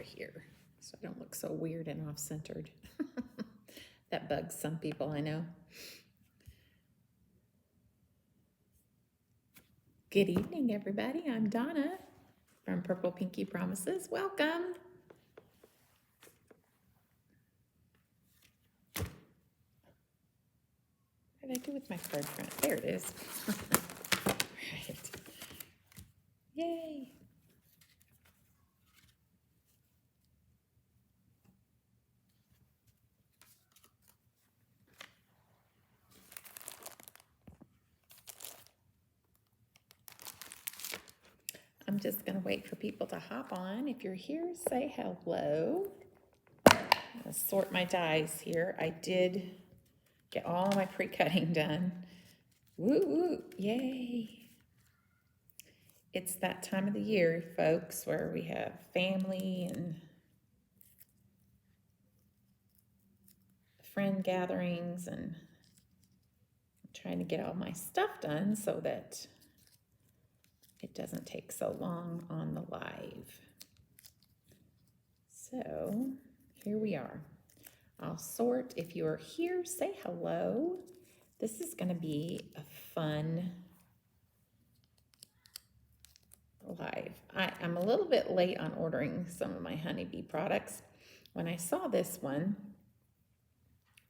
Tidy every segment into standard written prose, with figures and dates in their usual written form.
here so I don't look so weird and off-centered. That bugs some people, I know. Good evening, everybody. I'm Donna from Purple Pinky Promises. Welcome. What did I do with my card front? There it is. Right. Yay. I'm just going to wait for people to hop on. If you're here, say hello. I'm going to sort my dies here. I did get all my pre-cutting done. Woo woo, yay. It's that time of the year, folks, where we have family and friend gatherings, and I'm trying to get all my stuff done so that it doesn't take so long on the live. So here we are. I'll sort. If you're here, say hello. This is going to be a fun live. I'm a little bit late on ordering some of my honeybee products. When I saw this one,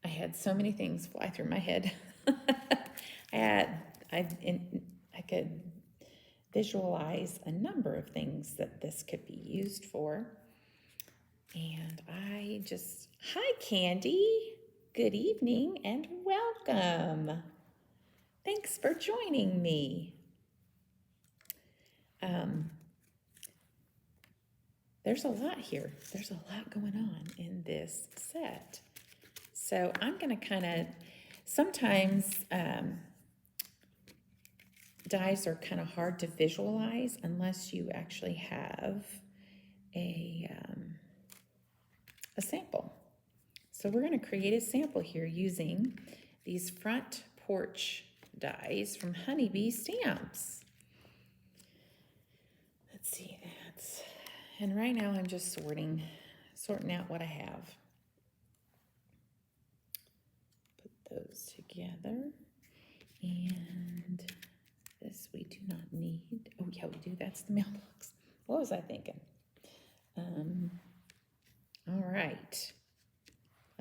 I had so many things fly through my head. I could visualize a number of things that this could be used for. And hi Candy, good evening and welcome. Thanks for joining me. There's a lot here. There's a lot going on in this set. So I'm going to sometimes dies are kind of hard to visualize unless you actually have a sample. So we're going to create a sample here using these front porch dies from Honeybee Stamps. Let's see, and right now I'm just sorting out what I have. Put those together, and this we do not need. Oh yeah, we do. That's the mailbox. What was I thinking? All right.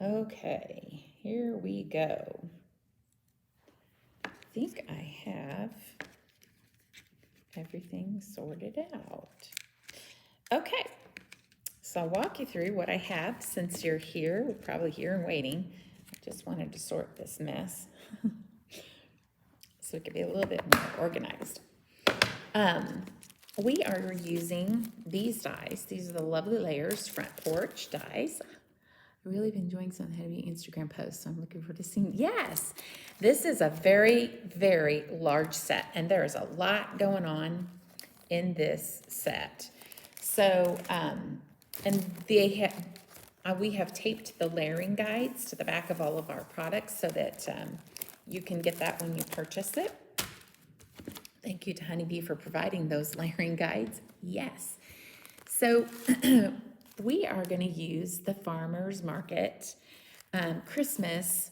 Okay, here we go. I think I have everything sorted out. Okay, so I'll walk you through what I have since you're here. We're probably here and waiting. I just wanted to sort this mess so it could be a little bit more organized. We are using these dies. These are the Lovely Layers Front Porch dies. I've really been enjoying some heavy Instagram posts, so I'm looking forward to seeing. Yes, this is a very, very large set, and there is a lot going on in this set. So, and we have taped the layering guides to the back of all of our products so that you can get that when you purchase it. Thank you to Honeybee for providing those layering guides. Yes. So we are going to use the Farmers Market Christmas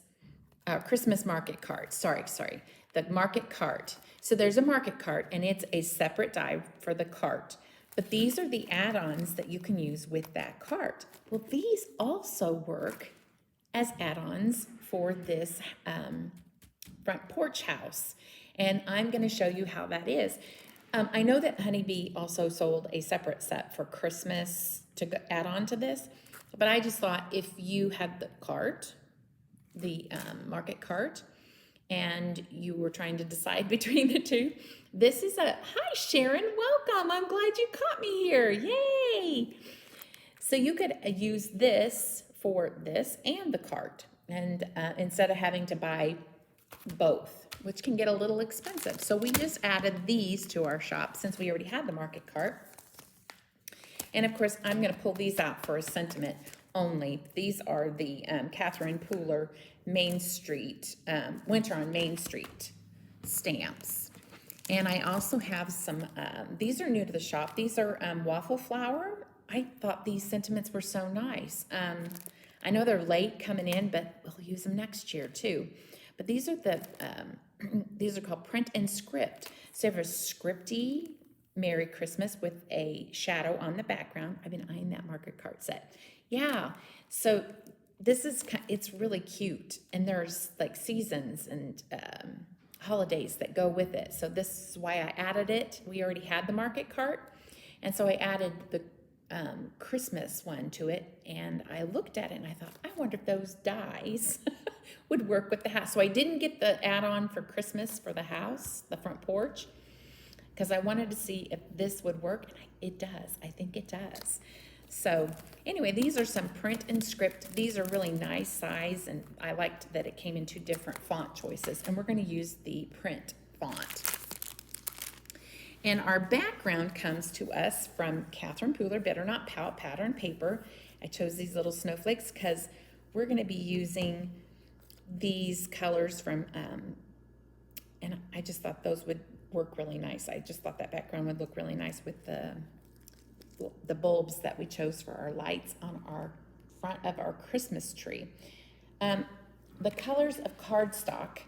market cart. Sorry. The market cart. So there's a market cart, and it's a separate die for the cart. But these are the add-ons that you can use with that cart. Well, these also work as add-ons for this front porch house. And I'm going to show you how that is. I know that Honeybee also sold a separate set for Christmas to add on to this, but I just thought if you had the cart, the market cart, and you were trying to decide between the two, this is hi Sharon, welcome. I'm glad you caught me here. Yay! So you could use this for this and the cart, and instead of having to buy both, which can get a little expensive. So we just added these to our shop since we already had the market cart. And of course, I'm going to pull these out for a sentiment only. These are the Catherine Pooler Main Street, Winter on Main Street stamps. And I also have some, these are new to the shop. These are waffle flower I thought these sentiments were so nice. I know they're late coming in, but we'll use them next year too. But these are the, these are called Print and Script. So you have a scripty Merry Christmas with a shadow on the background. I've been eyeing that market card set. Yeah, so this is, it's really cute. And there's like seasons and holidays that go with it. So this is why I added it. We already had the market cart. And so I added the Christmas one to it, and I looked at it and I thought, I wonder if those dies would work with the house. So I didn't get the add-on for Christmas for the house, the front porch, because I wanted to see if this would work, and it does. I think it does. So anyway, these are some Print and Script. These are really nice size, and I liked that it came in 2 different font choices, and we're going to use the print font. And our background comes to us from Catherine Pooler, Better Not Pout Pattern Paper. I chose these little snowflakes because we're going to be using these colors from, and I just thought those would work really nice. I just thought that background would look really nice with the bulbs that we chose for our lights on our front of our Christmas tree. The colors of cardstock,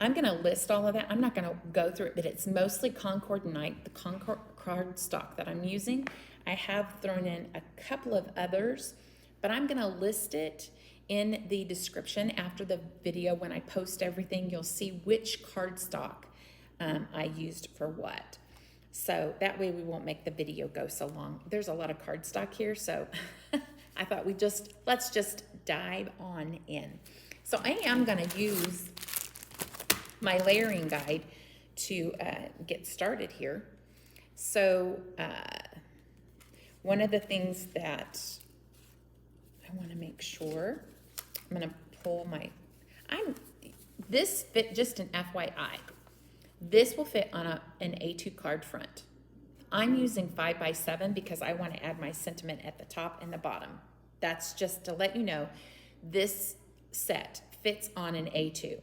I'm going to list all of that. I'm not going to go through it, but it's mostly Concord Night, the Concord cardstock that I'm using. I have thrown in a couple of others, but I'm going to list it in the description after the video. When I post everything, you'll see which cardstock I used for what. So that way we won't make the video go so long. There's a lot of cardstock here, so I thought let's just dive on in. So I am going to use my layering guide to get started here. So one of the things that I want to make sure, I'm going to pull this fit, just an FYI, this will fit on an A2 card front. I'm using 5x7 because I want to add my sentiment at the top and the bottom. That's just to let you know, this set fits on an A2,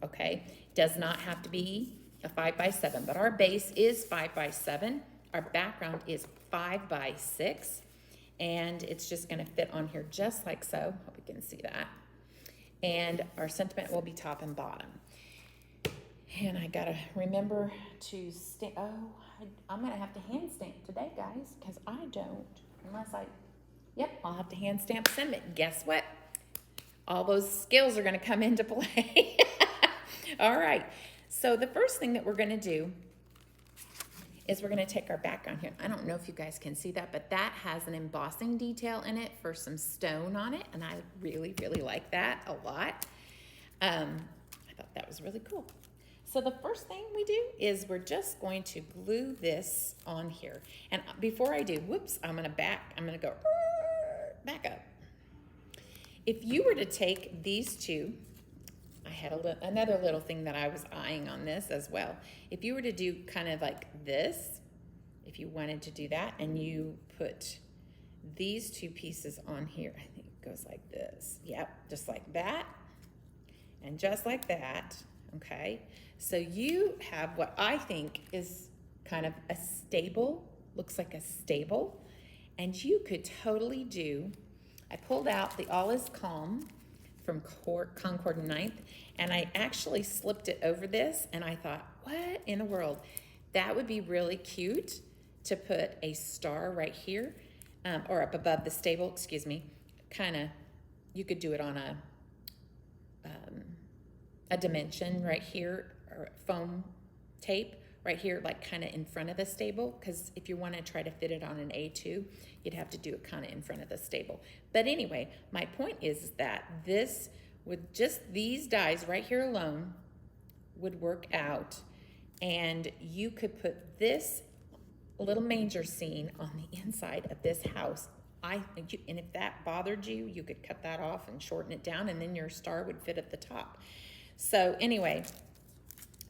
okay? Does not have to be a 5x7, but our base is 5x7. Our background is 5x6, and it's just going to fit on here just like so. Hope you can see that. And our sentiment will be top and bottom. And I gotta remember to stamp. Oh, I'm gonna have to hand stamp today, guys, because I don't. Yep, I'll have to hand stamp sentiment. Guess what? All those skills are gonna come into play. All right, so the first thing that we're gonna do is we're gonna take our background here. I don't know if you guys can see that, but that has an embossing detail in it for some stone on it, and I really, really like that a lot. I thought that was really cool. So the first thing we do is we're just going to glue this on here. And before I do, whoops, I'm gonna go back up. If you were to take these two, I had another little thing that I was eyeing on this as well. If you were to do kind of like this, if you wanted to do that, and you put these two pieces on here, I think it goes like this. Yep, just like that, and just like that, okay? So you have what I think is kind of a stable, looks like a stable, and you could totally do, I pulled out the All Is Calm from Concord 9th, and I actually slipped it over this, and I thought, what in the world? That would be really cute to put a star right here, or up above the stable, excuse me, kind of, you could do it on a dimension right here, or foam tape right here, like kind of in front of the stable, because if you want to try to fit it on an A2, you'd have to do it kind of in front of the stable. But anyway, my point is that this would, just these dies right here alone would work out, and you could put this little manger scene on the inside of this house. And if that bothered you, you could cut that off and shorten it down, and then your star would fit at the top. So anyway,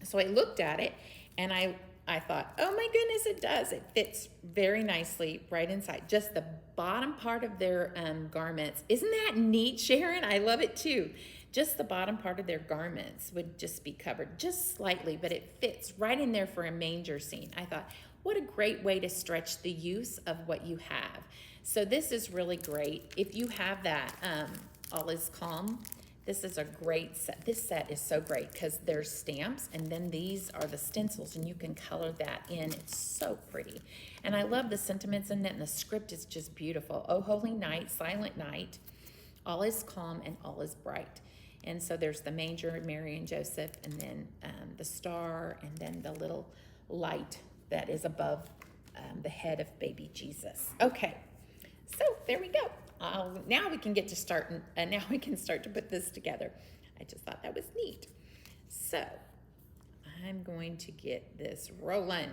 so I looked at it, and I thought, oh my goodness, it does. It fits very nicely right inside. Just the bottom part of their garments. Isn't that neat, Sharon? I love it too. Just the bottom part of their garments would just be covered just slightly, but it fits right in there for a manger scene. I thought, what a great way to stretch the use of what you have. So this is really great. If you have that All Is Calm, this is a great set. This set is so great because there's stamps, and then these are the stencils, and you can color that in. It's so pretty. And I love the sentiments in it, and the script is just beautiful. Oh, Holy Night, Silent Night, All Is Calm, and All Is Bright. And so there's the manger, Mary and Joseph, and then the star, and then the little light that is above the head of baby Jesus. Okay, so there we go. Now we can get to start, and now we can start to put this together. I just thought that was neat. So I'm going to get this rolling.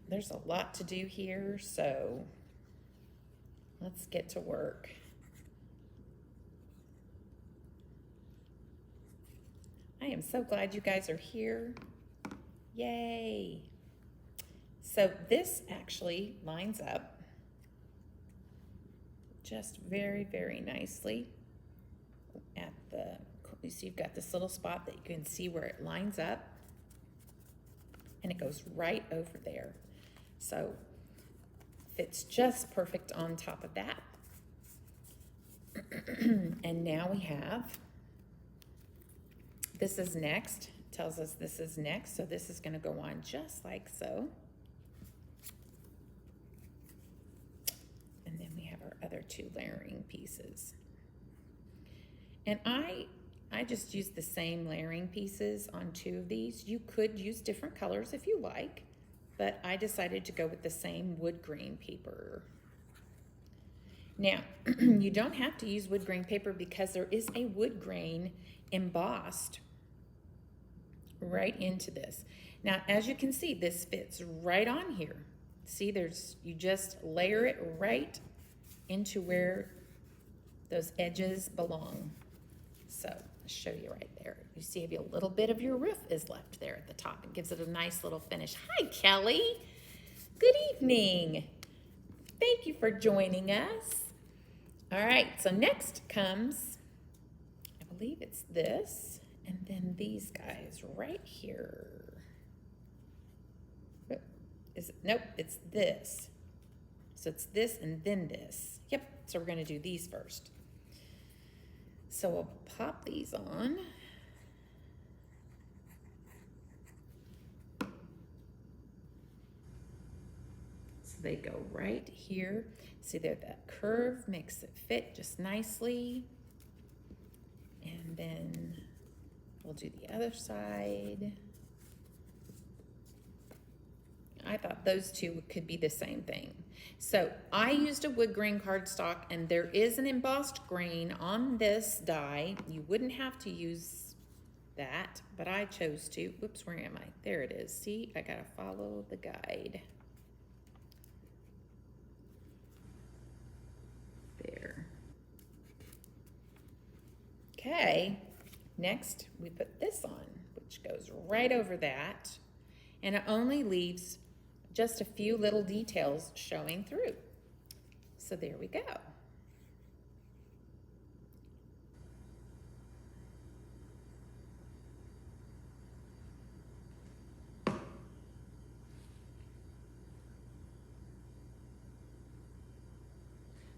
There's a lot to do here, so let's get to work. I am so glad you guys are here. Yay. So this actually lines up just very, very nicely at the, you see you've got this little spot that you can see where it lines up, and it goes right over there. So fits just perfect on top of that. And now we have, this is next, tells us this is next, so this is going to go on just like so. And then we have our other two layering pieces. And I just used the same layering pieces on two of these. You could use different colors if you like, but I decided to go with the same wood grain paper. Now, you don't have to use wood grain paper because there is a wood grain embossed right into this. Now, as you can see, this fits right on here. See, you just layer it right into where those edges belong. So I'll show you right there. You see a little bit of your roof is left there at the top. It gives it a nice little finish. Hi, Kelly. Good evening. Thank you for joining us. All right, so next comes, I believe it's this, and then these guys right here. Nope, it's this. So it's this and then this. Yep, so we're gonna do these first. So we'll pop these on. So they go right here. See there, that curve makes it fit just nicely. And then we'll do the other side. I thought those two could be the same thing. So I used a wood grain cardstock, and there is an embossed grain on this die. You wouldn't have to use that, but I chose to. Whoops, where am I? There it is. See, I gotta follow the guide. There. Okay, next we put this on, which goes right over that, and it only leaves just a few little details showing through. So there we go.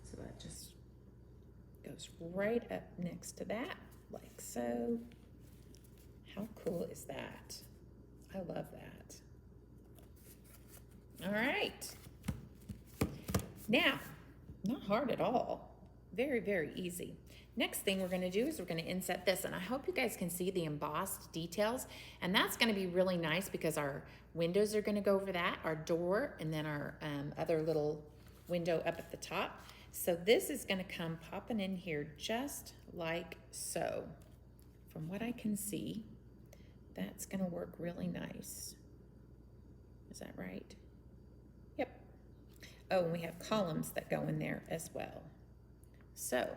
So that just goes right up next to that, like so. How cool is that? I love that. All right. Now, not hard at all. Very, very easy. Next thing we're gonna do is we're gonna inset this, and I hope you guys can see the embossed details, and that's gonna be really nice because our windows are gonna go over that, our door, and then our other little window up at the top. So this is gonna come popping in here just like so. From what I can see, that's gonna work really nice. Is that right? Yep. Oh, and we have columns that go in there as well. So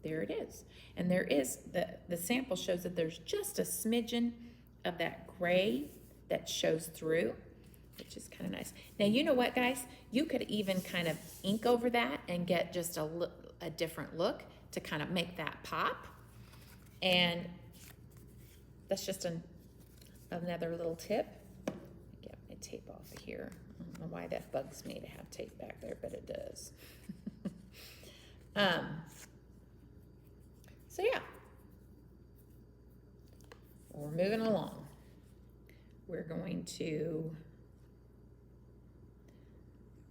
there it is. And there is, the sample shows that there's just a smidgen of that gray that shows through, which is kind of nice. Now, you know what, guys? You could even kind of ink over that and get just a different look to kind of make that pop. And that's just another little tip. tape off of here. I don't know why that bugs me to have tape back there, but it does. So yeah, we're moving along. We're going to,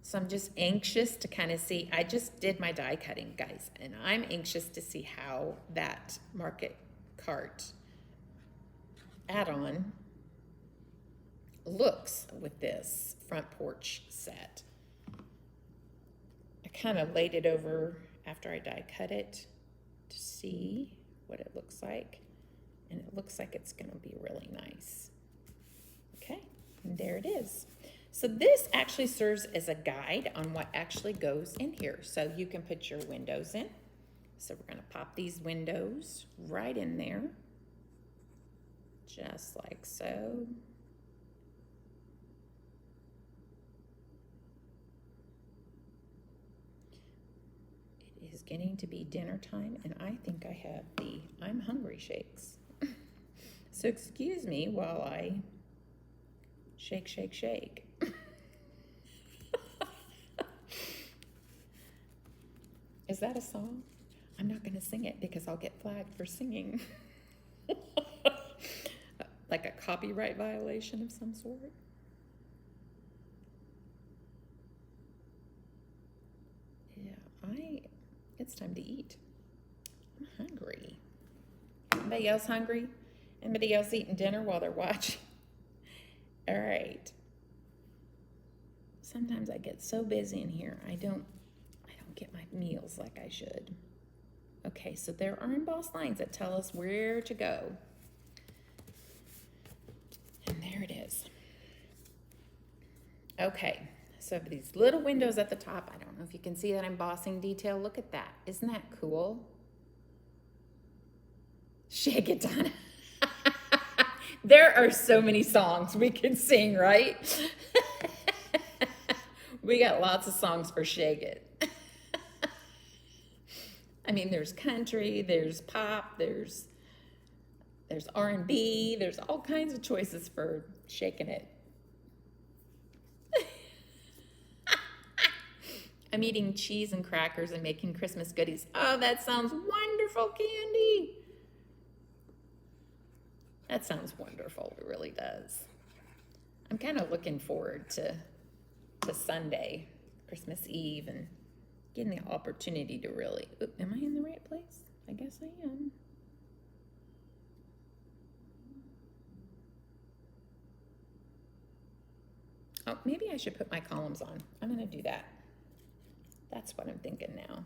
so I'm just anxious to kind of see, I just did my die cutting, guys, and I'm anxious to see how that Market Cart add-on looks with this front porch set. I kind of laid it over after I die cut it to see what it looks like, and it looks like it's going to be really nice. Okay, and there it is. So this actually serves as a guide on what actually goes in here. So you can put your windows in. So we're going to pop these windows right in there, just like so. It is getting to be dinner time, and I think I have the I'm hungry shakes. So excuse me while I shake, shake, shake. Is that a song? I'm not going to sing it because I'll get flagged for singing. Like a copyright violation of some sort. Yeah, it's time to eat. I'm hungry. Anybody else hungry? Anybody else eating dinner while they're watching? All right. Sometimes I get so busy in here, I don't get my meals like I should. Okay, so there are embossed lines that tell us where to go. And there it is. Okay, so these little windows at the top, I don't know if you can see that embossing detail. Look at that. Isn't that cool? Shake it, Donna. There are so many songs we can sing, right? We got lots of songs for Shake It. I mean, there's country, there's pop, there's R&B, there's all kinds of choices for shaking it. I'm eating cheese and crackers and making Christmas goodies. Oh, that sounds wonderful, Candy. That sounds wonderful, it really does. I'm kind of looking forward to Sunday, Christmas Eve, and getting the opportunity to really, am I in the right place? I guess I am. Oh, maybe I should put my columns on. I'm gonna do that. That's what I'm thinking now.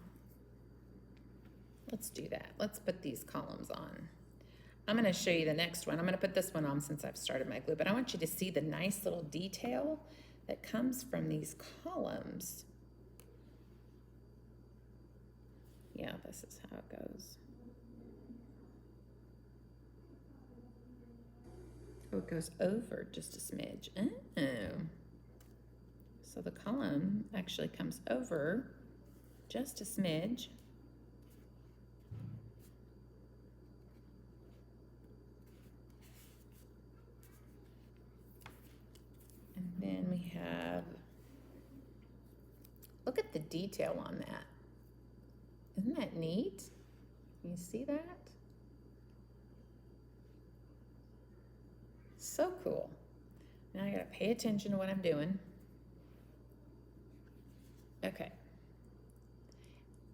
Let's do that. Let's put these columns on. I'm gonna show you the next one. I'm gonna put this one on since I've started my glue, but I want you to see the nice little detail that comes from these columns. Yeah, this is how it goes. Oh, it goes over just a smidge. Oh. So the column actually comes over just a smidge. And then we have, look at the detail on that. Isn't that neat? Can you see that? So cool. Now I gotta pay attention to what I'm doing. Okay.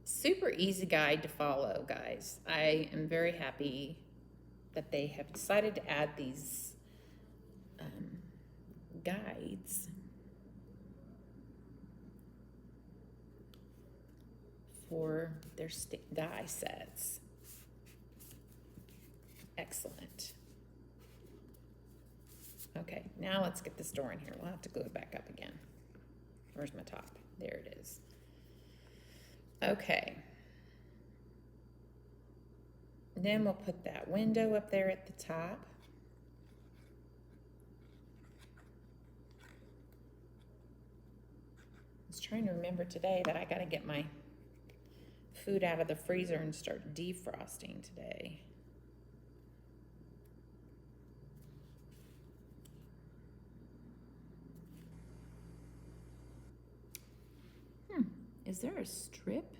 Super easy guide to follow, guys. I am very happy that they have decided to add these guides for their die sets. Excellent. Okay, now let's get this door in here. We'll have to glue it back up again. Where's my top? There it is. Okay. Then we'll put that window up there at the top. I was trying to remember today that I got to get my food out of the freezer and start defrosting today. Is there a strip?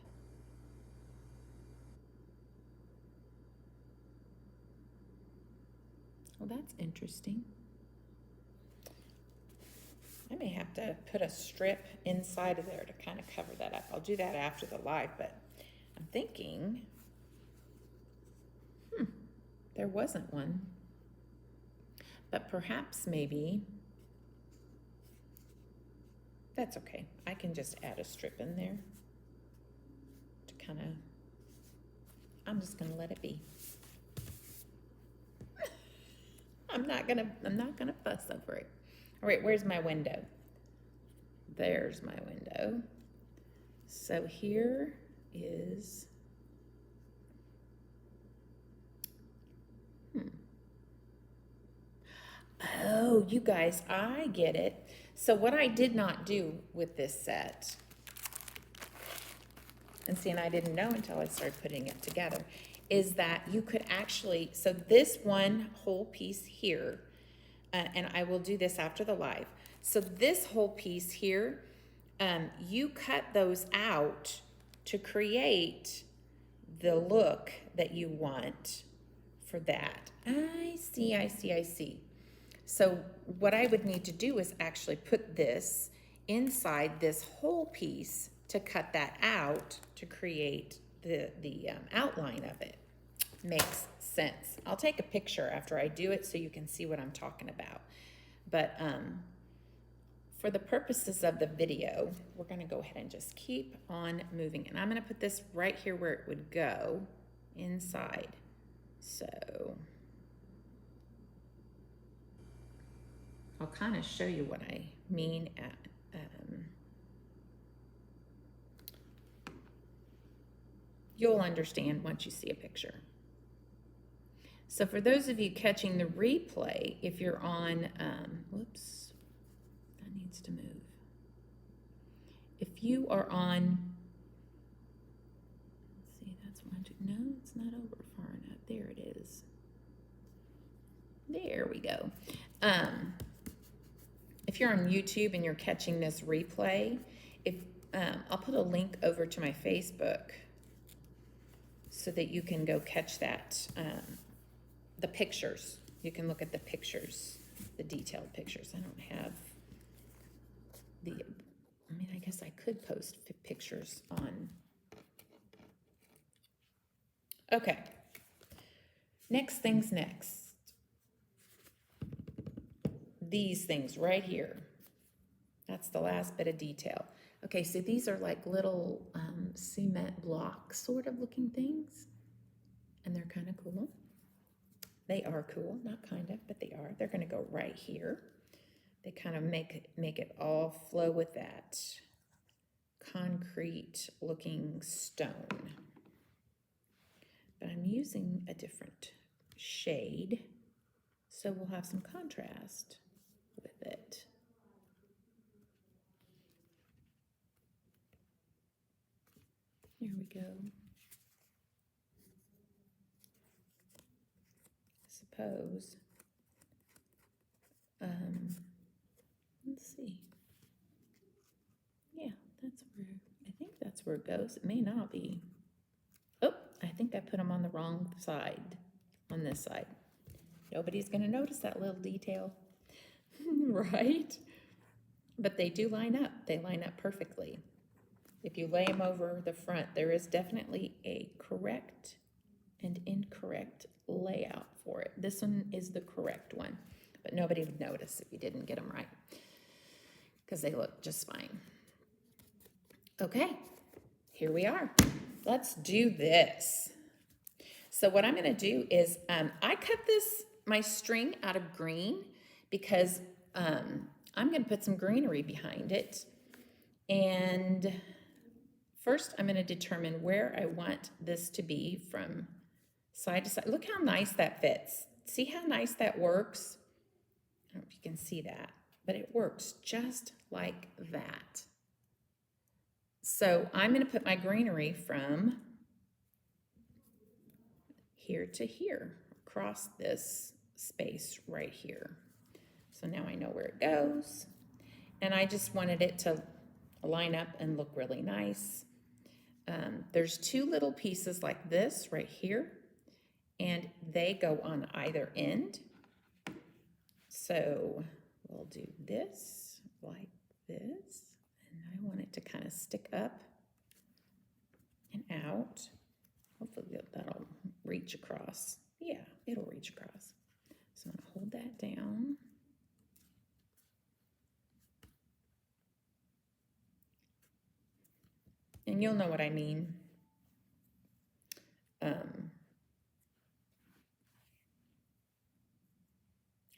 Well, that's interesting. I may have to put a strip inside of there to kind of cover that up. I'll do that after the live, but I'm thinking, there wasn't one. But perhaps maybe, that's okay. I can just add a strip in there to kind of, I'm just gonna let it be. I'm not gonna fuss over it. All right, where's my window? There's my window. So here is, oh, you guys, I get it. So what I did not do with this set, and see, and I didn't know until I started putting it together, is that you could actually, so this one whole piece here, and I will do this after the live. So this whole piece here, you cut those out to create the look that you want for that. I see, I see, I see. So what I would need to do is actually put this inside this whole piece to cut that out to create the outline of it. Makes sense. I'll take a picture after I do it so you can see what I'm talking about. But for the purposes of the video, we're gonna go ahead and just keep on moving. And I'm gonna put this right here where it would go inside. So I'll kind of show you what I mean at, you'll understand once you see a picture. So for those of you catching the replay, if you're on, whoops, that needs to move. If you are on, let's see, that's one, no, it's not over far enough. There it is. There we go. If you're on YouTube and you're catching this replay, if I'll put a link over to my Facebook so that you can go catch that, the pictures. You can look at the pictures, the detailed pictures. I don't have the, I mean, I guess I could post pictures on. Okay, next things next. These things right here. That's the last bit of detail. Okay, so these are like little cement block sort of looking things. And they're kind of cool. They are cool, not kind of, but they are. They're gonna go right here. They kind of make it all flow with that concrete looking stone. But I'm using a different shade, so we'll have some contrast with it. Here we go. Suppose. Let's see. Yeah, that's where, I think that's where it goes. It may not be. Oh, I think I put them on the wrong side, on this side. Nobody's gonna notice that little detail, right? But they do line up. They line up perfectly. If you lay them over the front, there is definitely a correct and incorrect layout for it. This one is the correct one, but nobody would notice if you didn't get them right because they look just fine. Okay, here we are. Let's do this. So what I'm gonna do is, I cut my string out of green because I'm gonna put some greenery behind it. And first I'm gonna determine where I want this to be from side to side. Look how nice that fits. See how nice that works? I don't know if you can see that, but it works just like that. So I'm gonna put my greenery from here to here, across this space right here. So now I know where it goes. And I just wanted it to line up and look really nice. There's two little pieces like this right here, and they go on either end. So we'll do this like this, and I want it to kind of stick up and out. Hopefully that'll reach across. Yeah, it'll reach across. So I'm gonna hold that down. And you'll know what I mean.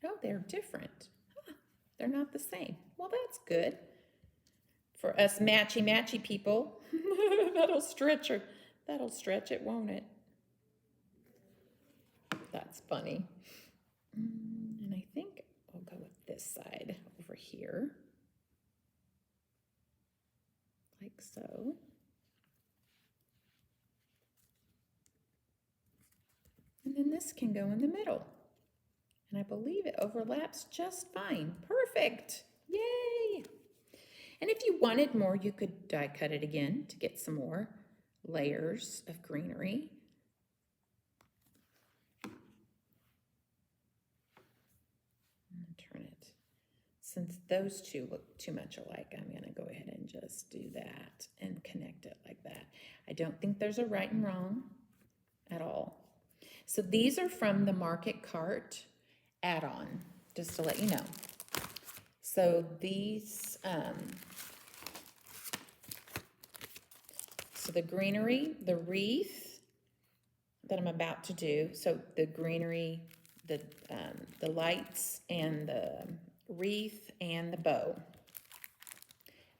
Oh, they're different. Huh, they're not the same. Well, that's good. For us matchy people, that'll stretch it, won't it? That's funny. And I think I'll go with this side over here, like so. And then this can go in the middle. And I believe it overlaps just fine. Perfect. Yay. And if you wanted more, you could die cut it again to get some more layers of greenery. Turn it. Since those two look too much alike, I'm going to go ahead and just do that and connect it like that. I don't think there's a right and wrong at all. So these are from the Market Cart add-on, just to let you know. So these, so the greenery, the wreath that I'm about to do, so the greenery, the lights and the wreath and the bow,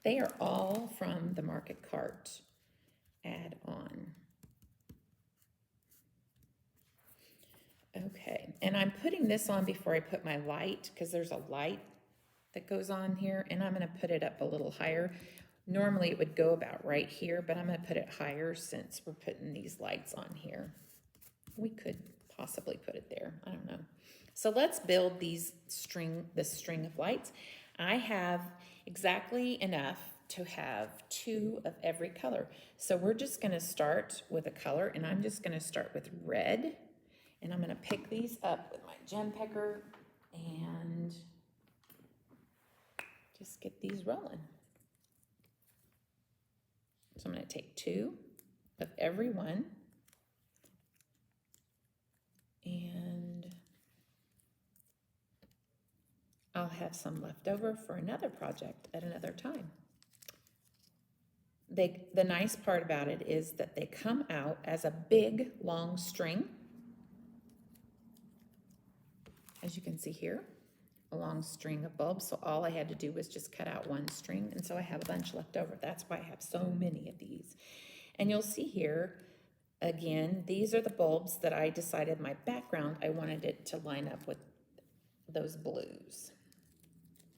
they are all from the Market Cart add-on. Okay, and I'm putting this on before I put my light, because there's a light that goes on here, and I'm going to put it up a little higher. Normally it would go about right here, but I'm going to put it higher since we're putting these lights on here. We could possibly put it there. I don't know. So let's build this string of lights. I have exactly enough to have 2 of every color. So we're just going to start with a color, and I'm just going to start with red. And I'm going to pick these up with my gem picker and just get these rolling. So I'm going to take 2 of every one, and I'll have some left over for another project at another time. The nice part about it is that they come out as a big long string. As you can see here, a long string of bulbs. So all I had to do was just cut out one string, and so I have a bunch left over. That's why I have so many of these. And you'll see here, again, these are the bulbs that I decided my background, I wanted it to line up with those blues.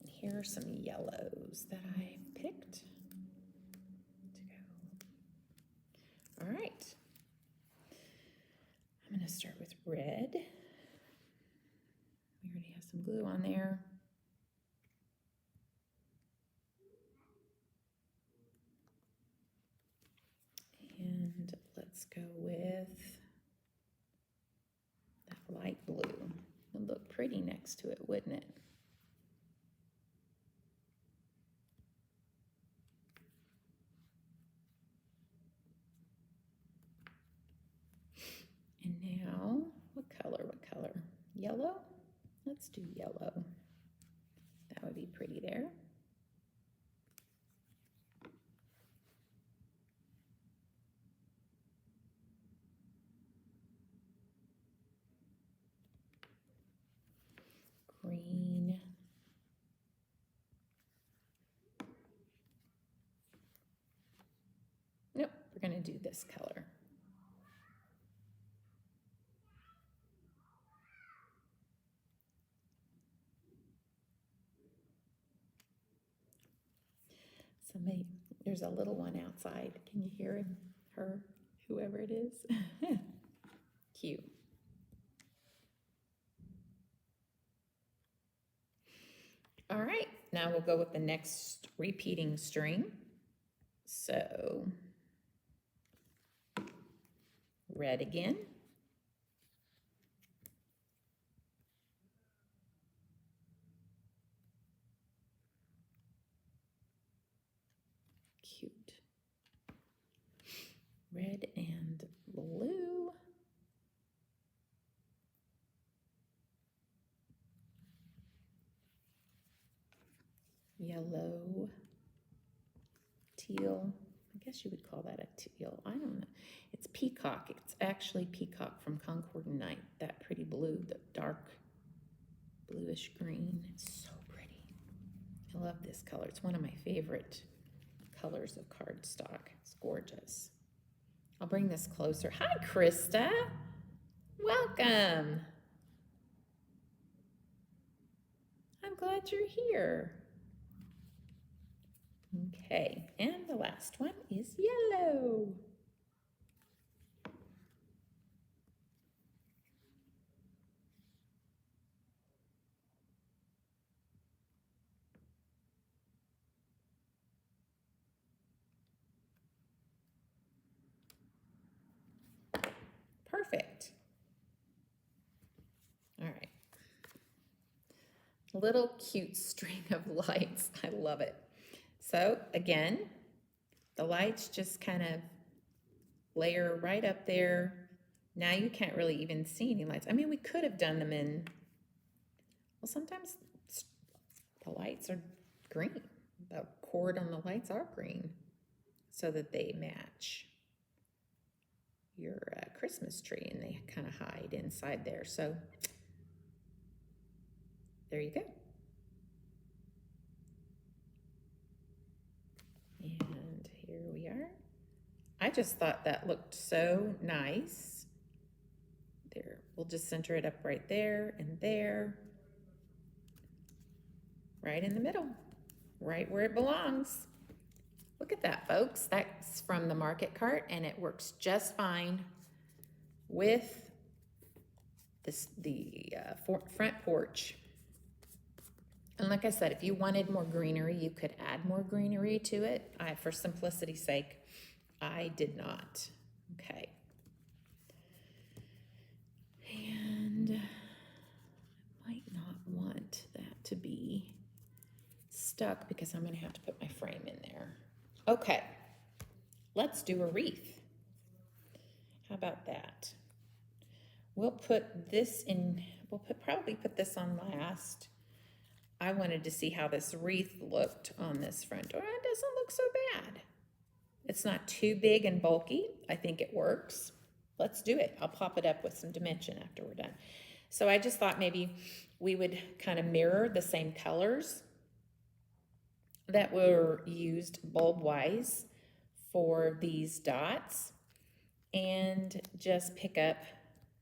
And here are some yellows that I picked to go. All right. I'm going to start with red. We already have some glue on there. And let's go with that light blue. It would look pretty next to it, wouldn't it? And now, what color? Yellow? Let's do yellow. That would be pretty there. Green. Nope, we're going to do this color. Somebody, there's a little one outside. Can you hear him? Her? Whoever it is? Cute. All right, now we'll go with the next repeating string. So, red again. Cute. Red and blue. Yellow. Teal. I guess you would call that a teal. I don't know. It's Peacock. It's actually Peacock from Concord Night. That pretty blue, the dark bluish green. It's so pretty. I love this color. It's one of my favorite colors of cardstock. It's gorgeous. I'll bring this closer. Hi, Krista. Welcome. I'm glad you're here. Okay, and the last one is yellow. Perfect. All right. Little cute string of lights. I love it. So again, the lights just kind of layer right up there. Now you can't really even see any lights. I mean, we could have done them in, well, sometimes the lights are green. The cord on the lights are green so that they match your Christmas tree and they kind of hide inside there. So there you go. And here we are. I just thought that looked so nice. There, we'll just center it up right there and there. Right in the middle, right where it belongs. Look at that, folks. That's from the market cart and it works just fine with the front porch. And like I said, if you wanted more greenery, you could add more greenery to it. For simplicity's sake, I did not. Okay. And I might not want that to be stuck because I'm going to have to put my frame in there. Okay. Let's do a wreath. How about that? We'll put this in, probably put this on last. I wanted to see how this wreath looked on this front door. It doesn't look so bad. It's not too big and bulky. I think it works. Let's do it. I'll pop it up with some dimension after we're done. So I just thought maybe we would kind of mirror the same colors that were used bulb-wise for these dots and just pick up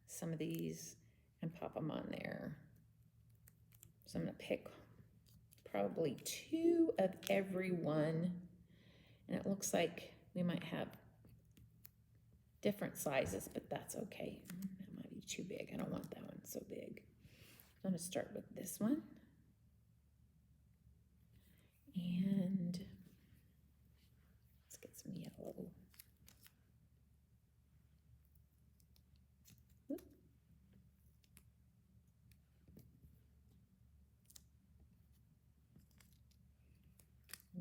some of these and pop them on there. So I'm going to pick probably 2 of every one. And it looks like we might have different sizes, but that's okay. That might be too big. I don't want that one so big. I'm going to start with this one. And let's get some yellow. Whoop.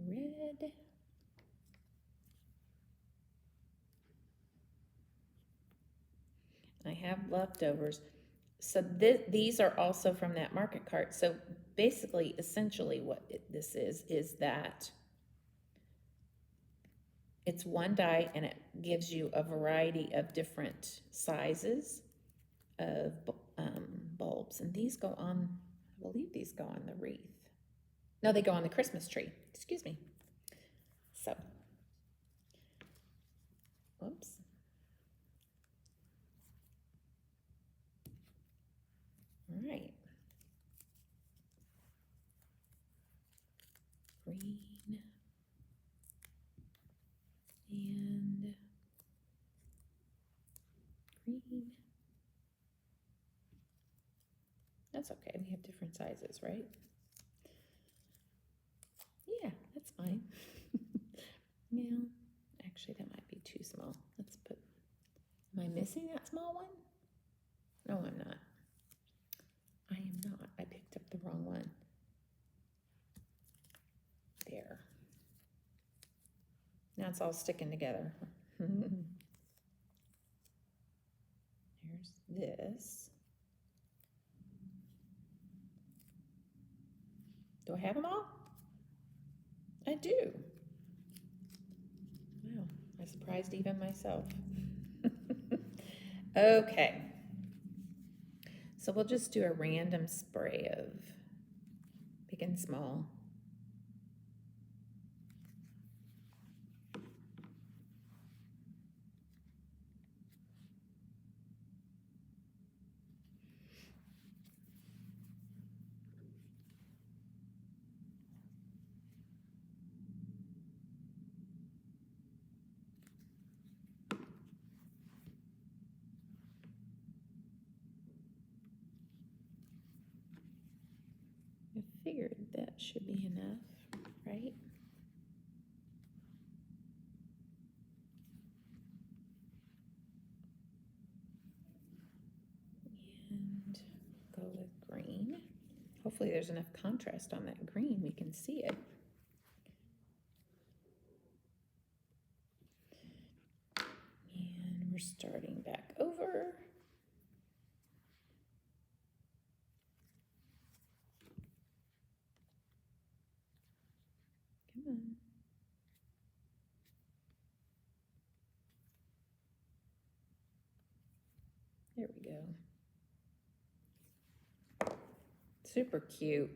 Red. I have leftovers. So these are also from that market cart. So basically, essentially what this is that it's one die and it gives you a variety of different sizes of bulbs. And these go on, I believe these go on the wreath. No, they go on the Christmas tree. Excuse me. So, whoops. All right. Green. And green. That's okay. We have different sizes, right? Yeah, that's fine. Yeah, actually that might be too small. Let's put, am I missing that small one? No, I'm not. I am not. I picked up the wrong one. There. Now it's all sticking together. Here's this. Do I have them all? I do. Wow, I surprised even myself. Okay. So we'll just do a random spray of big and small. I figured that should be enough, right? And go with green. Hopefully there's enough contrast on that green, we can see it. And we're starting back over. Come on. There we go. Super cute.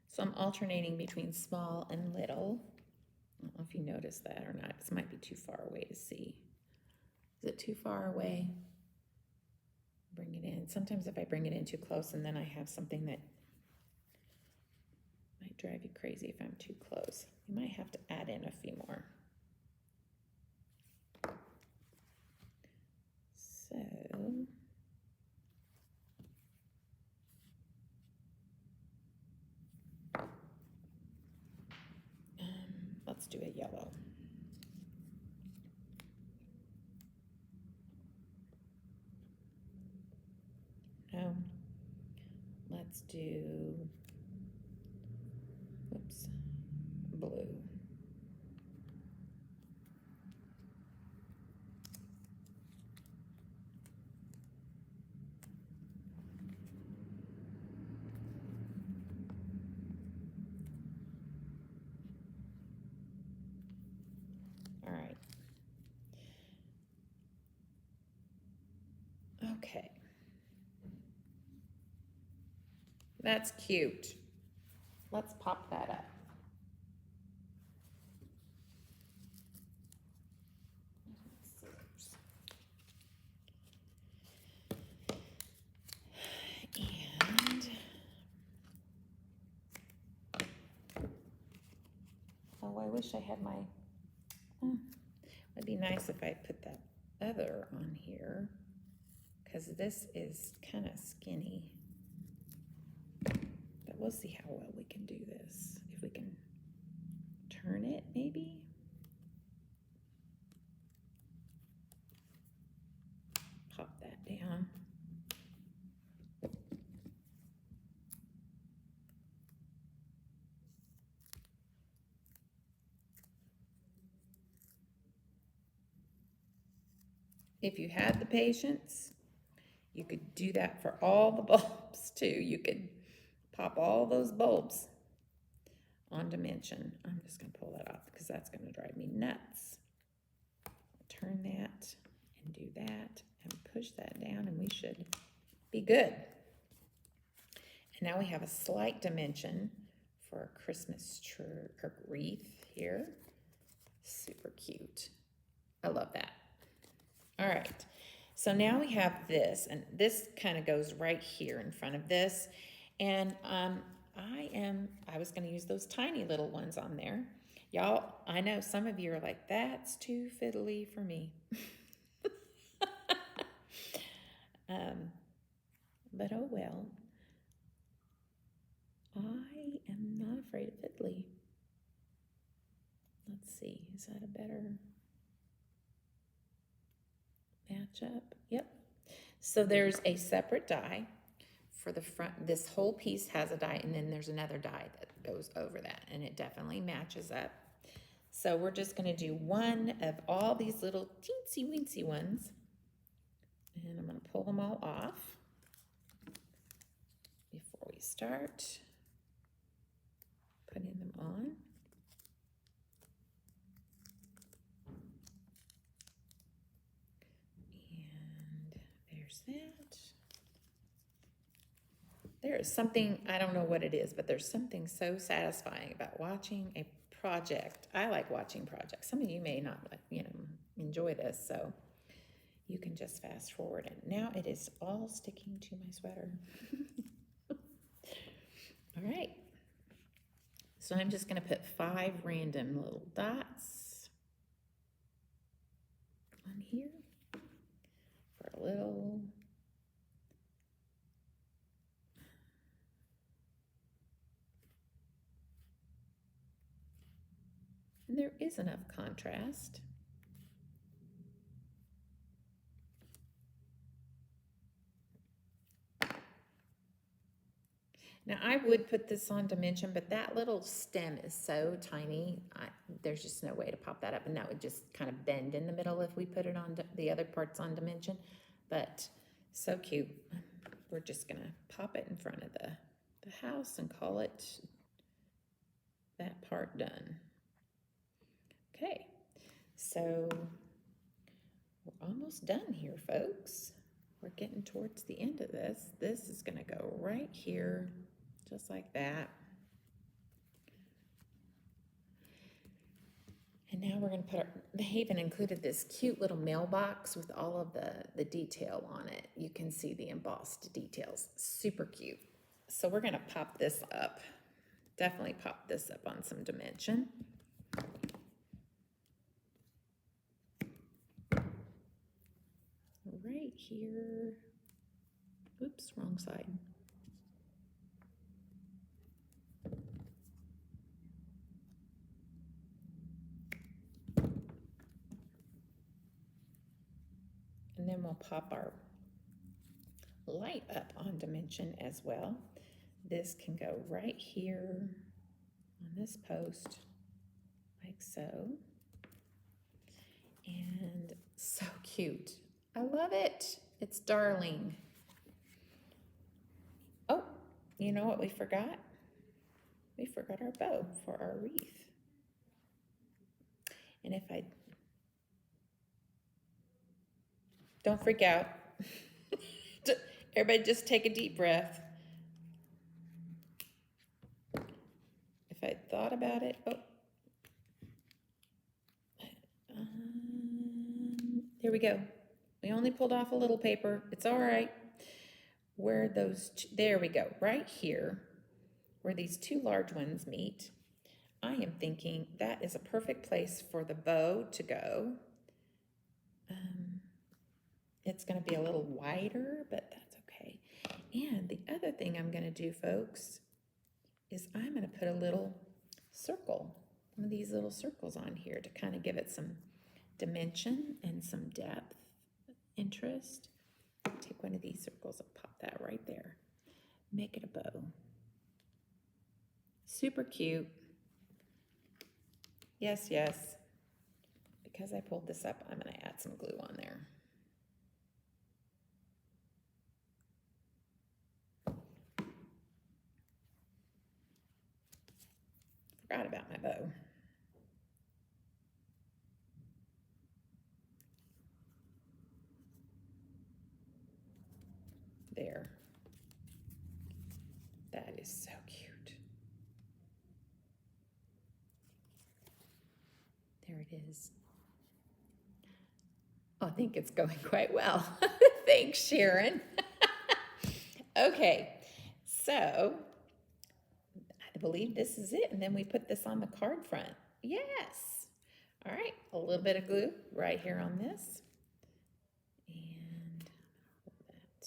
So I'm alternating between small and little. I don't know if you noticed that or not. This might be too far away to see. Is it too far away? Bring it in. Sometimes if I bring it in too close and then I have something that might drive you crazy if I'm too close. You might have to add in a few more. So, let's do a yellow. No, let's do, whoops, blue. All right. Okay. That's cute. Let's pop that up. And, oh, I wish I had my, it'd be nice if I put that other on here, because this is kind of skinny. But we'll see how well we can do this. If we can turn it, maybe. Pop that down. If you had the patience, you could do that for all the bulbs too. You could pop all those bulbs on dimension. I'm just going to pull that off because that's going to drive me nuts. Turn that and do that and push that down and we should be good. And now we have a slight dimension for a Christmas tree or wreath here. Super cute. I love that. All right. So now we have this, and this kind of goes right here in front of this. And I was going to use those tiny little ones on there. Y'all, I know some of you are like, that's too fiddly for me. But oh well. I am not afraid of fiddly. Let's see, is that a better matchup? Yep. So there's a separate die for the front. This whole piece has a die, and then there's another die that goes over that, and it definitely matches up. So we're just going to do one of all these little teensy weensy ones, and I'm going to pull them all off before we start putting them on. And there's that. There is something, I don't know what it is, but there's something so satisfying about watching a project. I like watching projects. Some of you may not, enjoy this, so you can just fast forward. And now it is all sticking to my sweater. All right. So I'm just going to put 5 random little dots on here for a little. And there is enough contrast. Now I would put this on dimension, but that little stem is so tiny, there's just no way to pop that up, and that would just kind of bend in the middle if we put it on the other parts on dimension. But so cute. We're just gonna pop it in front of the house and call it that part done. Okay, so we're almost done here, folks. We're getting towards the end of this. This is gonna go right here, just like that. And now we're gonna put they even included this cute little mailbox with all of the detail on it. You can see the embossed details, super cute. So we're gonna pop this up. Definitely pop this up on some dimension. Right here. Oops, wrong side. And then we'll pop our light up on dimension as well. This can go right here on this post, like so. And so cute. I love it. It's darling. Oh, you know what we forgot? We forgot our bow for our wreath. And if I don't freak out, everybody just take a deep breath. If I thought about it, there we go. We only pulled off a little paper. It's all right. Where those, there we go, right here, where these 2 large ones meet, I am thinking that is a perfect place for the bow to go. It's going to be a little wider, but that's okay. And the other thing I'm going to do, folks, is I'm going to put a little circle, one of these little circles on here to kind of give it some dimension and some depth, interest. Take one of these circles and pop that right there. Make it a bow. Super cute. Yes, yes. Because I pulled this up, I'm going to add some glue on there. Forgot about my bow. There. That is so cute. There it is. Oh, I think it's going quite well. Thanks, Sharon. Okay, so I believe this is it. And then we put this on the card front. Yes. All right, a little bit of glue right here on this. And hold that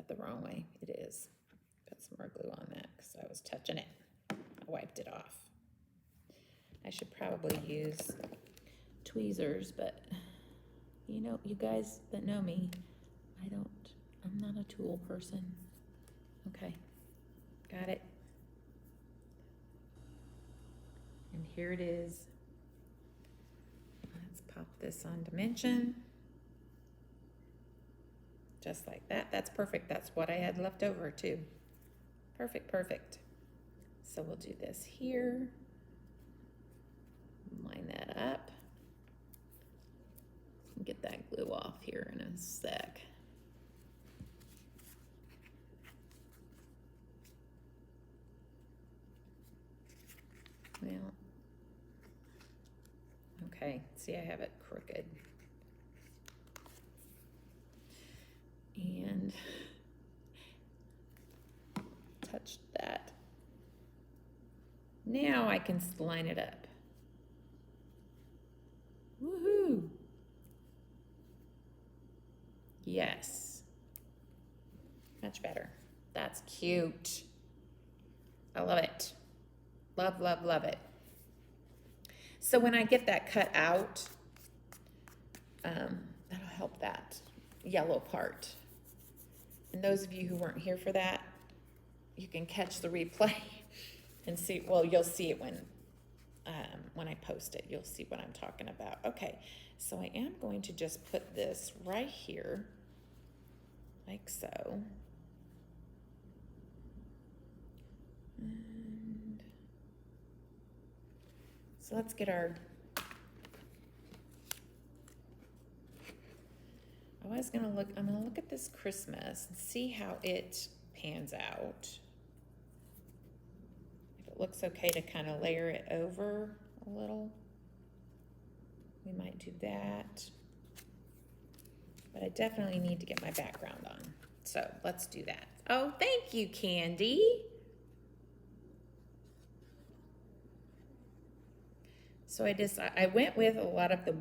that the wrong way? It is. Put some more glue on that because I was touching it. I wiped it off. I should probably use tweezers, but you know, you guys that know me, I'm not a tool person. Okay, got it. And here it is. Let's pop this on dimension. Just like that. That's perfect. That's what I had left over too. Perfect, perfect. So we'll do this here. Line that up. Get that glue off here in a sec. Well, okay, see, I have it crooked. And touch that. Now I can line it up. Woohoo! Yes. Much better. That's cute. I love it. Love, love, love it. So when I get that cut out, that'll help that yellow part. And those of you who weren't here for that, you can catch the replay and see, well, you'll see it when I post it. You'll see what I'm talking about. Okay, so I am going to just put this right here, like so. And so let's get our, I'm gonna look at this Christmas and see how it pans out. If it looks okay to kind of layer it over a little, we might do that. But I definitely need to get my background on. So let's do that. Oh, thank you, Candy. So I went with a lot of the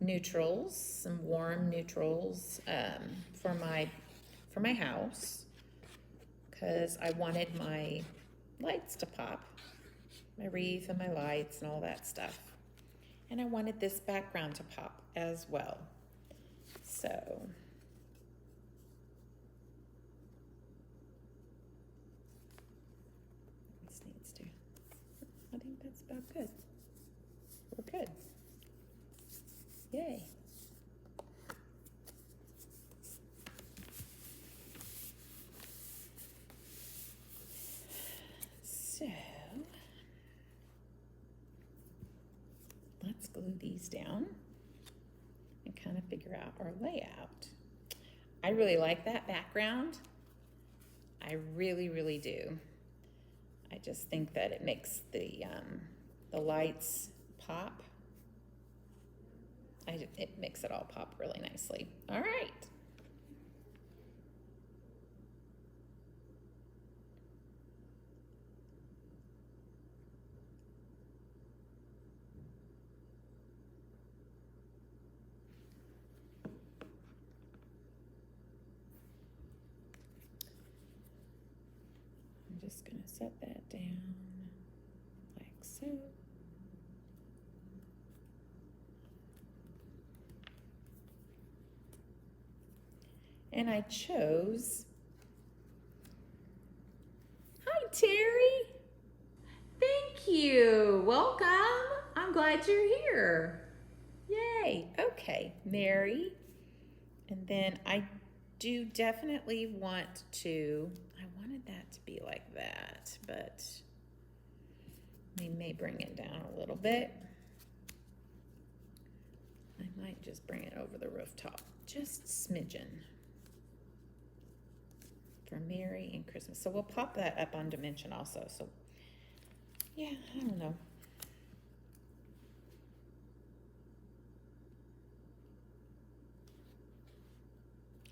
neutrals, some warm neutrals for my house, because I wanted my lights to pop, my wreath and my lights and all that stuff. And I wanted this background to pop as well. So this needs to, I think that's about good. We're good. Yay. So let's glue these down and kind of figure out our layout. I really like that background. I really, really do. I just think that it makes the lights pop. It makes it all pop really nicely. All right. I'm just going to set that down like so. And I chose, hi Terry, thank you, welcome, I'm glad you're here, yay, okay, Mary, and then I do definitely want to, I wanted that to be like that, but we may bring it down a little bit. I might just bring it over the rooftop, just smidgen. For Mary and Christmas. So we'll pop that up on dimension also. So yeah, I don't know.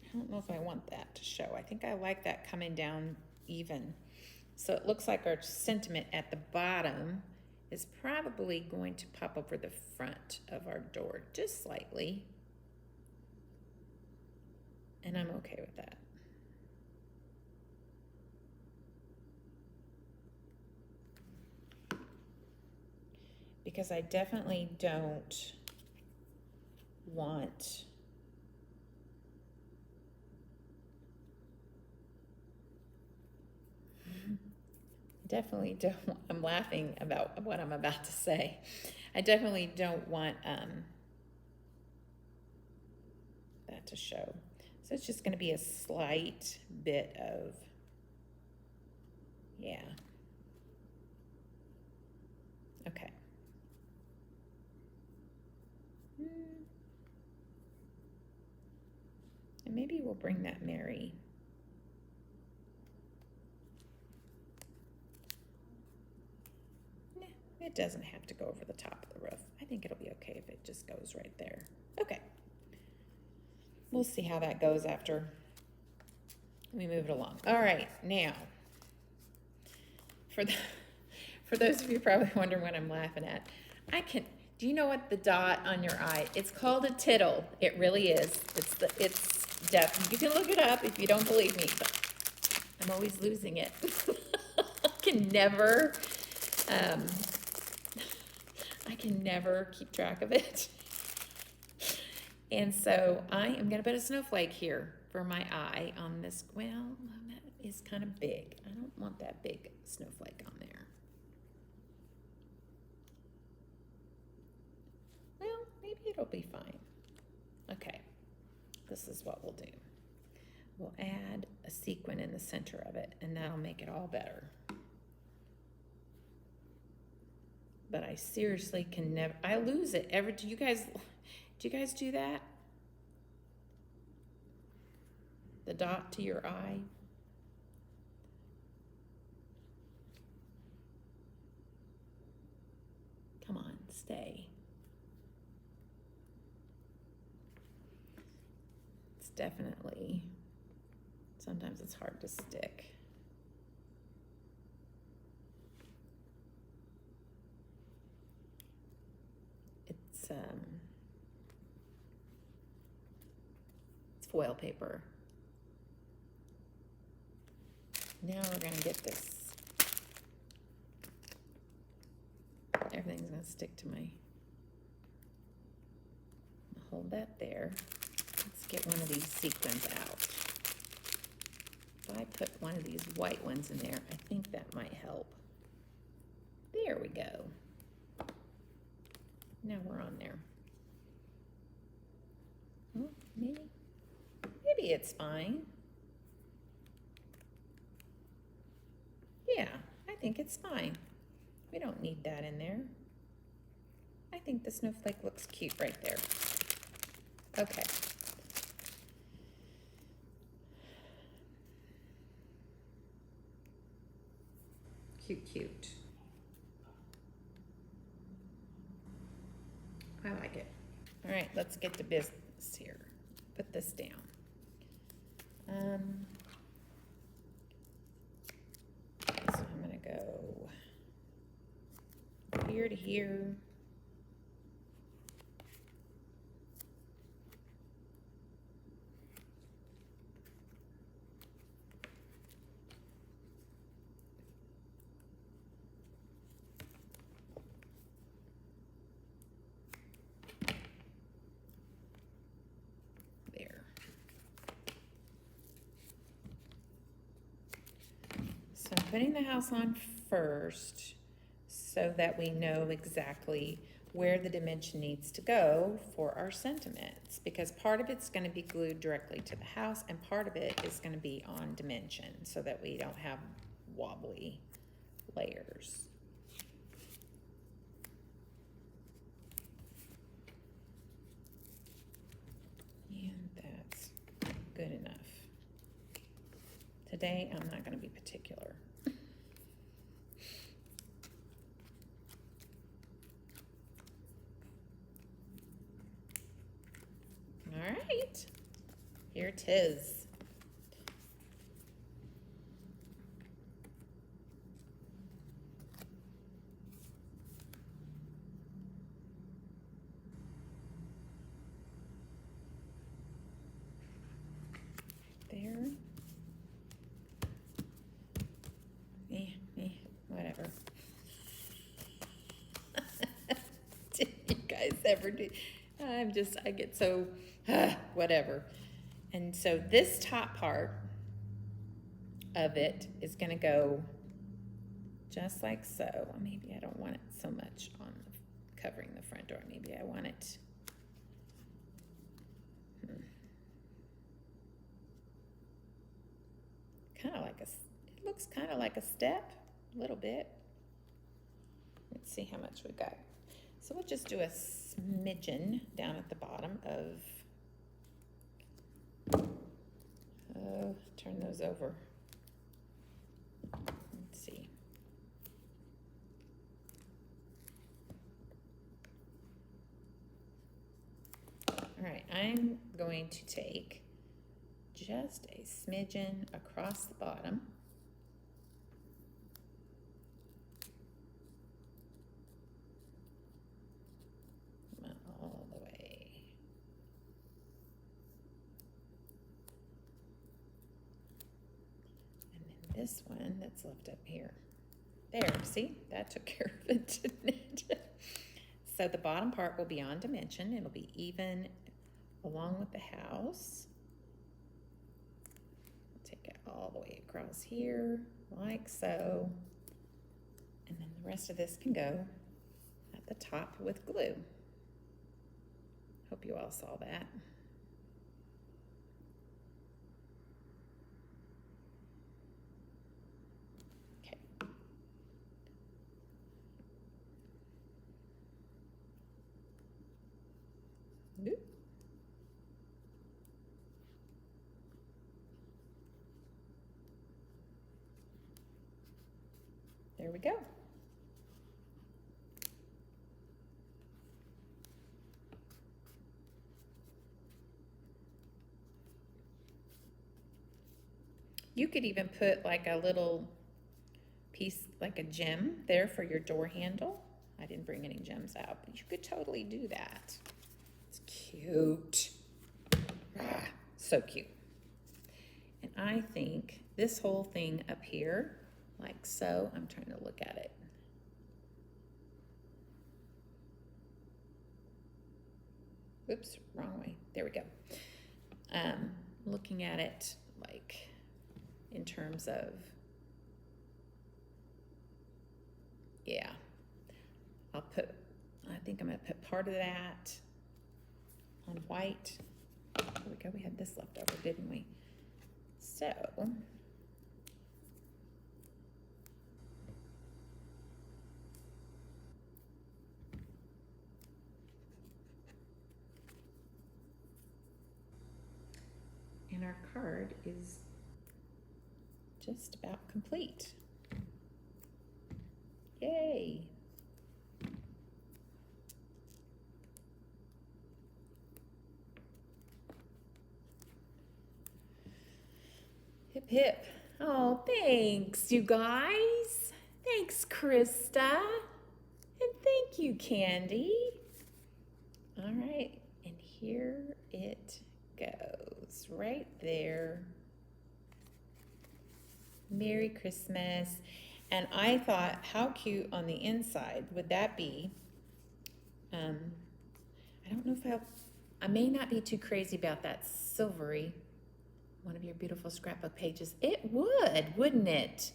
I don't know if I want that to show. I think I like that coming down even. So it looks like our sentiment at the bottom is probably going to pop over the front of our door just slightly. And I'm okay with that. Because I definitely don't want I'm laughing about what I'm about to say. I definitely don't want that to show. So it's just going to be a slight bit of, yeah. Okay. And maybe we'll bring that Mary. It doesn't have to go over the top of the roof. I think it'll be okay if it just goes right there. Okay. We'll see how that goes after we move it along. All right, now, for those of you probably wondering what I'm laughing at, do you know what the dot on your eye, it's called a tittle. It really is. You can look it up if you don't believe me, but I'm always losing it. I can never keep track of it. And so I am going to put a snowflake here for my eye on this. Well, that is kind of big. I don't want that big snowflake on there. Well, maybe it'll be fine. Okay, this is what we'll do. We'll add a sequin in the center of it, and that'll make it all better. But I seriously can never, I lose it ever. Do you guys do that? The dot to your eye? Come on, stay. It's definitely, sometimes it's hard to stick. It's foil paper. Now we're going to get this. Everything's going to stick to my, hold that there. Let's get one of these sequins out. If I put one of these white ones in there, I think that might help. There we go. Now we're on there. Oh, maybe it's fine. Yeah, I think it's fine. We don't need that in there. I think the snowflake looks cute right there. Okay. Cute. I like it. All right, let's get to business here. Put this down. So I'm gonna go here to here. So I'm putting the house on first so that we know exactly where the dimension needs to go for our sentiments, because part of it's going to be glued directly to the house and part of it is going to be on dimension so that we don't have wobbly layers. And that's good enough. Today, I'm not going to be particular. All right, here it is. ever do. I get so, whatever. And so this top part of it is gonna go just like so. Maybe I don't want it so much on covering the front door. Maybe I want it, kind of like it looks kind of like a step, a little bit. Let's see how much we got. So we'll just do a smidgen down at the bottom of, turn those over. Let's see. All right, I'm going to take just a smidgen across the bottom. All the way. And then this one that's left up here. There, see? That took care of it, didn't it? So the bottom part will be on dimension. It'll be even along with the house. Take it all the way across here, like so. And then the rest of this can go at the top with glue. Hope you all saw that. Okay. Oop. There we go. You could even put like a little piece, like a gem there for your door handle. I didn't bring any gems out, but you could totally do that. It's cute. Ah, so cute. And I think this whole thing up here, like so, I'm trying to look at it. Oops, wrong way. There we go. Looking at it like in terms of, yeah, I think I'm gonna put part of that on white. There we go, we had this left over, didn't we? So, and our card is just about complete. Yay! Hip hip. Oh, thanks, you guys. Thanks, Krista. And thank you, Candy. All right, and here it goes, right there. Merry Christmas. And I thought, how cute on the inside would that be? I don't know if I may not be too crazy about that silvery, one of your beautiful scrapbook pages. It would, wouldn't it?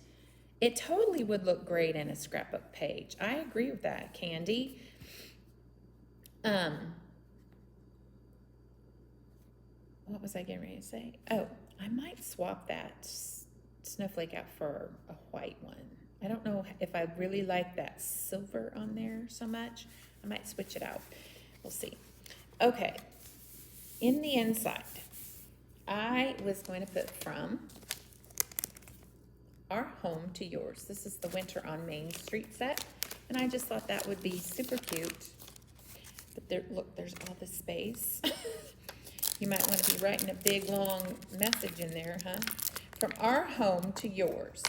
It totally would look great in a scrapbook page. I agree with that, Candy. What was I getting ready to say? Oh, I might swap that snowflake out for a white one. I don't know if I really like that silver on there so much. I might switch it out. We'll see. Okay, in the inside, I was going to put from our home to yours. This is the Winter on Main Street set, and I just thought that would be super cute. But there, look, there's all this space. You might want to be writing a big, long message in there, huh? From our home to yours.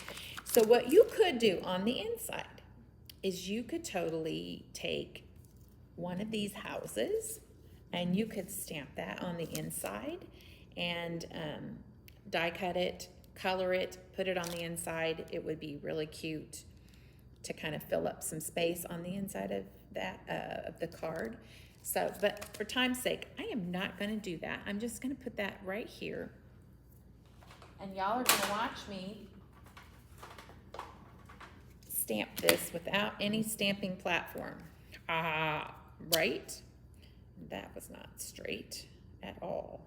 So what you could do on the inside is you could totally take one of these houses and you could stamp that on the inside and die cut it, color it, put it on the inside. It would be really cute to kind of fill up some space on the inside of that of the card. So, but for time's sake, I am not gonna do that. I'm just gonna put that right here. And y'all are gonna watch me stamp this without any stamping platform. Right? That was not straight at all.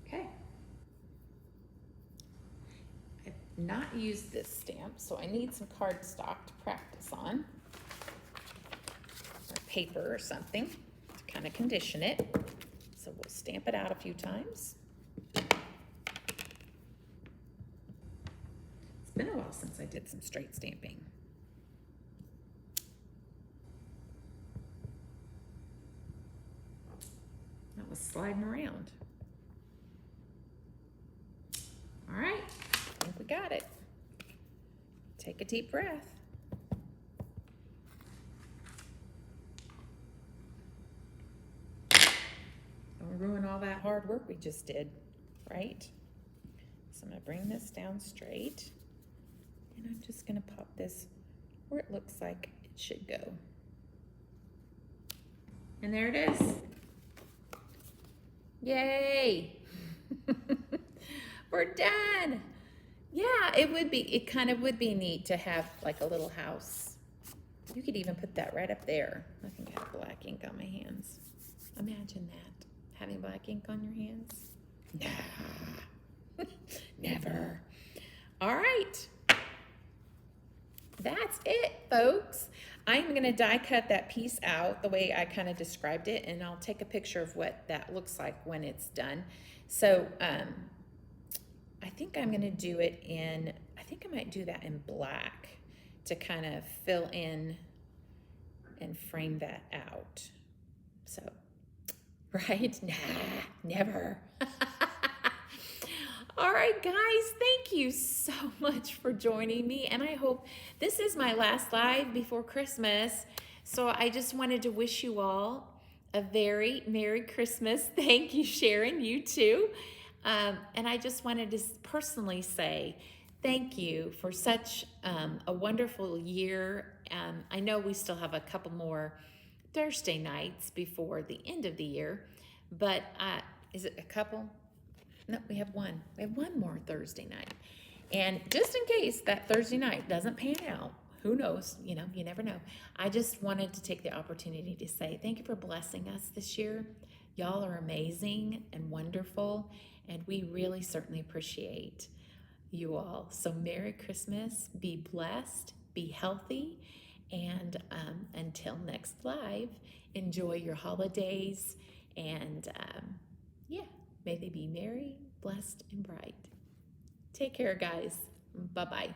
Okay. I've not used this stamp, so I need some cardstock to practice on. Or paper or something to kind of condition it. So we'll stamp it out a few times. It's been a while since I did some straight stamping. That was sliding around. All right, I think we got it. Take a deep breath. Don't ruin all that hard work we just did, right? So I'm gonna bring this down straight, and I'm just gonna pop this where it looks like it should go. And there it is. Yay! We're done. Yeah, it kind of would be neat to have like a little house. You could even put that right up there. I think I have black ink on my hands. Imagine that, having black ink on your hands. Nah, never. All right, that's it, folks. I'm gonna die cut that piece out the way I kind of described it, and I'll take a picture of what that looks like when it's done. So I think I'm gonna do it in, I think I might do that in black to kind of fill in and frame that out. So, right? Nah, never. All right, guys, thank you so much for joining me. And I hope this is my last live before Christmas. So I just wanted to wish you all a very Merry Christmas. Thank you, Sharon, you too. And I just wanted to personally say thank you for such a wonderful year. I know we still have a couple more Thursday nights before the end of the year, but is it a couple? No, we have one. We have one more Thursday night. And just in case that Thursday night doesn't pan out, who knows, you know, you never know. I just wanted to take the opportunity to say thank you for blessing us this year. Y'all are amazing and wonderful, and we really certainly appreciate you all. So Merry Christmas, be blessed, be healthy, and until next live, enjoy your holidays, and yeah, may they be merry, blessed, and bright. Take care, guys. Bye-bye.